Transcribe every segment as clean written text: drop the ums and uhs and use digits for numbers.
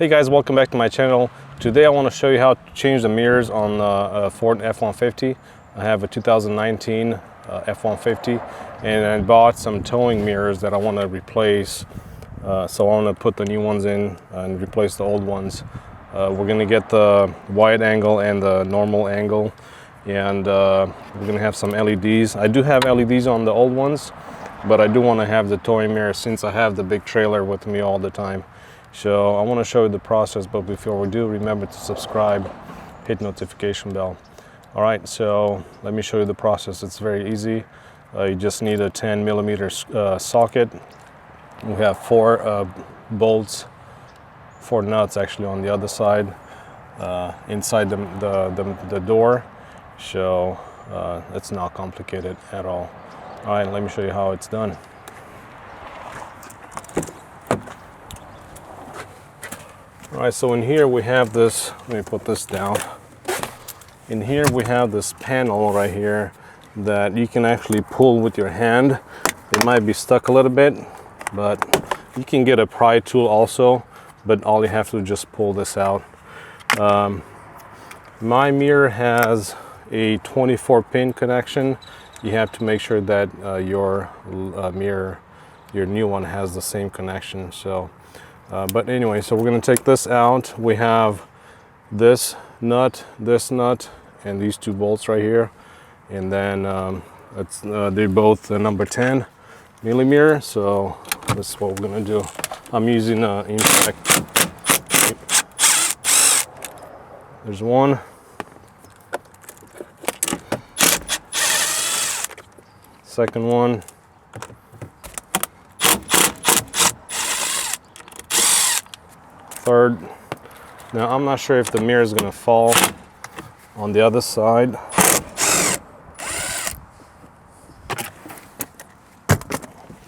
Hey guys, welcome back to my channel. Today I want to show you how to change the mirrors on the Ford F-150. I have a 2019 F-150 and I bought some towing mirrors that I want to replace. So I want to put the new ones in and replace the old ones. We're going to get the wide angle and the normal angle, and we're going to have some LEDs. I do have LEDs on the old ones, but I do want to have the towing mirror since I have the big trailer with me all the time. So I want to show you the process, but before we do, remember to subscribe, hit notification bell. All right, so let me show you the process. It's very easy. You just need a 10mm socket. We have 4 bolts, 4 nuts actually on the other side, inside the door. So it's not complicated at all. All right, let me show you how it's done. All right, so in here we have this, let me put this down. In here we have this panel right here that you can actually pull with your hand. It might be stuck a little bit, but you can get a pry tool also, but all you have to do is just pull this out. My mirror has a 24-pin connection. You have to make sure that your mirror, your new one, has the same connection. So but anyway, so we're going to take this out. We have this nut, and these 2 bolts right here, and then they're both number 10mm. So this is what we're going to do. I'm using impact. There's one. Second one. Third. Now I'm not sure if the mirror is going to fall on the other side.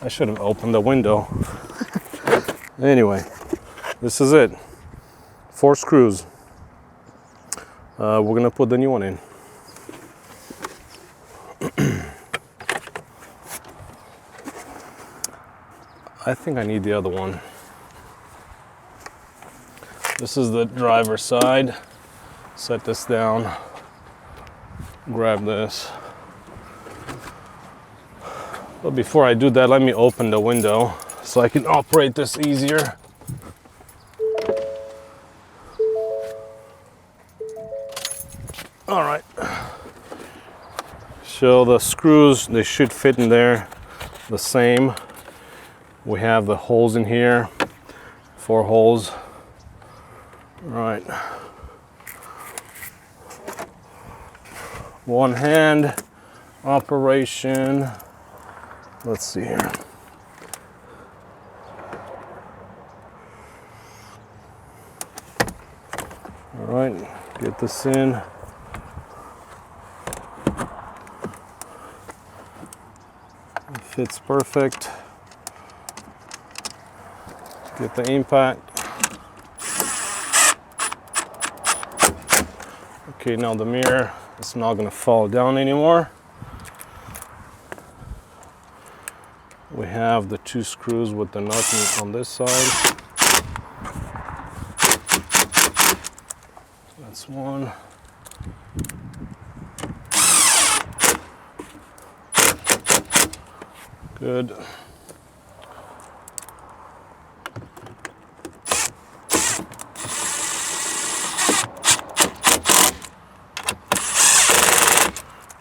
I should have opened the window. Anyway, this is it. 4 screws. We're going to put the new one in. I think I need the other one. This is the driver's side. Set this down. Grab this. But before I do that, let me open the window so I can operate this easier. All right. So the screws, they should fit in there the same. We have the holes in here, 4 holes. All right. One hand operation. Let's see here. All right, get this in. It fits perfect. Get the impact. Okay, now the mirror is not going to fall down anymore. We have the 2 screws with the nut on this side. That's one. Good.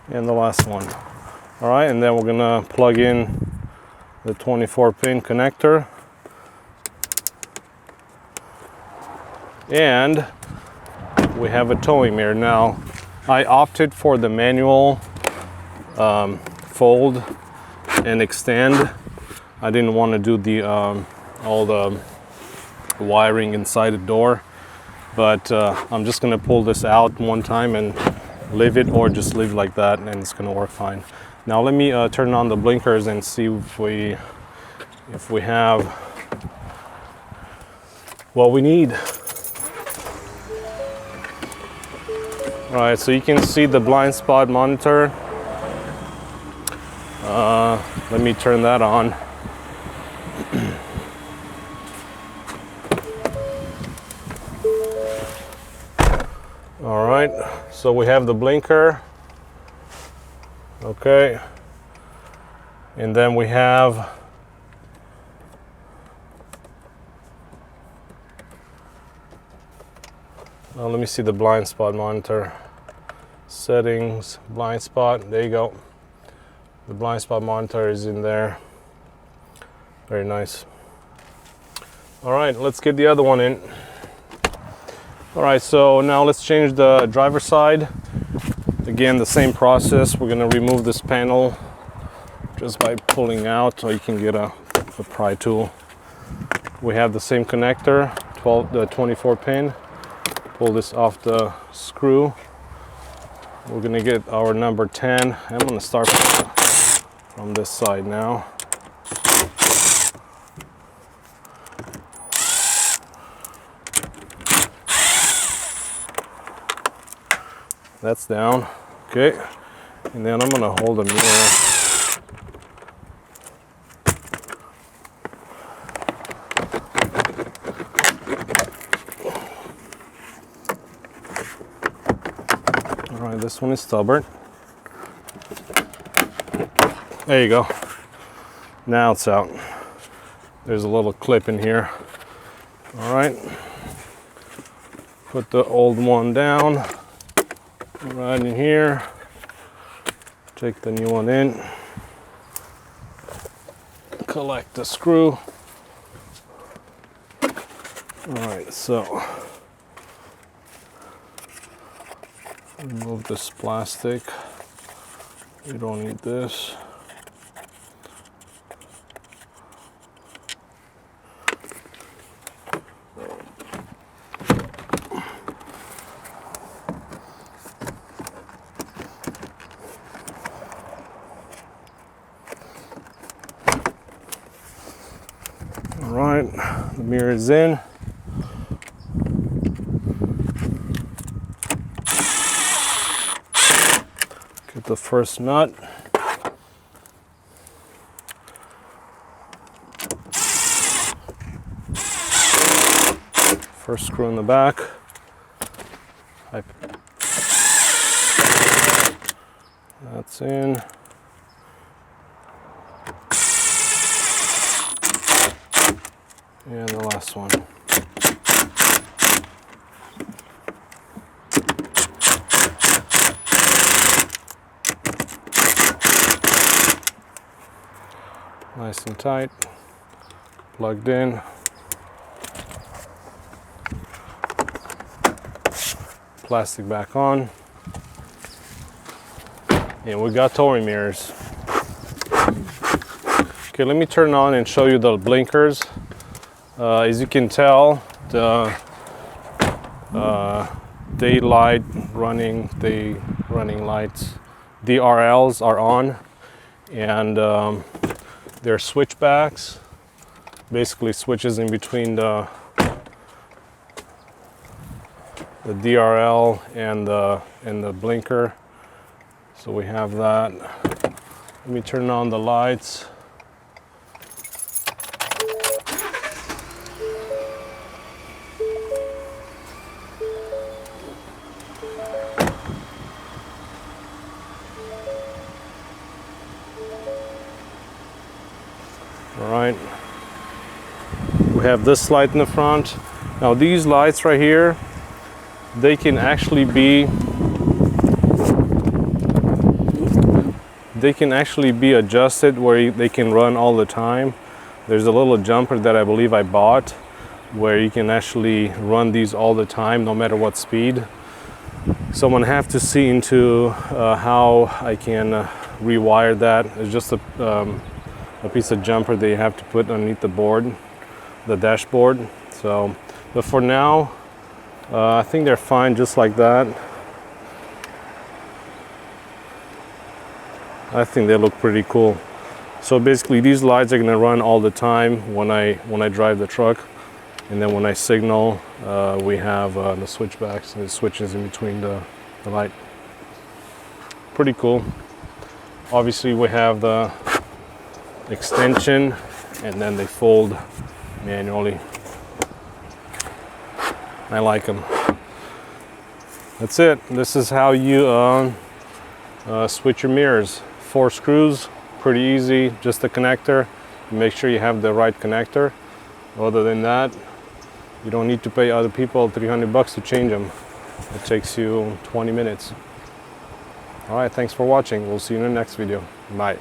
And the last one. All right, and then we're gonna plug in the 24-pin connector. And we have a towing mirror. Now, I opted for the manual fold and extend. I didn't want to do the all the wiring inside the door, but I'm just gonna pull this out one time and leave it, or just leave like that, and it's gonna work fine. Now let me turn on the blinkers and see if we have what we need. All right, so you can see the blind spot monitor. Let me turn that on. right, so we have the blinker. Okay, and then we have let me see the blind spot monitor. Settings, blind spot, there you go. The blind spot monitor is in there. Very nice. All right, let's get the other one in. All right, so now let's change the driver's side. Again, the same process. We're gonna remove this panel just by pulling out, so you can get a pry tool. We have the same connector, the 24 pin. Pull this off the screw. We're gonna get our number 10. I'm gonna start from this side now. That's down, okay. And then I'm gonna hold the mirror. All right, this one is stubborn. There you go. Now it's out. There's a little clip in here. All right. Put the old one down. Right in here. Take the new one in. Collect the screw. All right, so remove this plastic. You don't need this. All right, the mirror is in. Get the first nut. First screw in the back. That's in. And the last one. Nice and tight. Plugged in. Plastic back on. And we got towing mirrors. Okay, let me turn on and show you the blinkers. As you can tell, the daylight running, the running lights, DRLs are on, and they're switchbacks, basically switches in between the DRL and the blinker. So we have that. Let me turn on the lights. All right, we have this light in the front. Now these lights right here, they can actually be adjusted where they can run all the time. There's a little jumper that I believe I bought where you can actually run these all the time, no matter what speed. So I'm gonna have to see into how I can rewire that. It's just a piece of jumper that you have to put underneath the board, the dashboard. So, but for now, I think they're fine just like that. I think they look pretty cool. So basically these lights are gonna run all the time when I drive the truck. And then when I signal, we have the switchbacks and the switches in between the light. Pretty cool. Obviously we have the extension, and then they fold manually. I like them. That's it. This is how you switch your mirrors. 4 screws, pretty easy, just a connector. Make sure you have the right connector. Other than that, you don't need to pay other people $300 to change them. It takes you 20 minutes. All right, thanks for watching. We'll see you in the next video. Bye.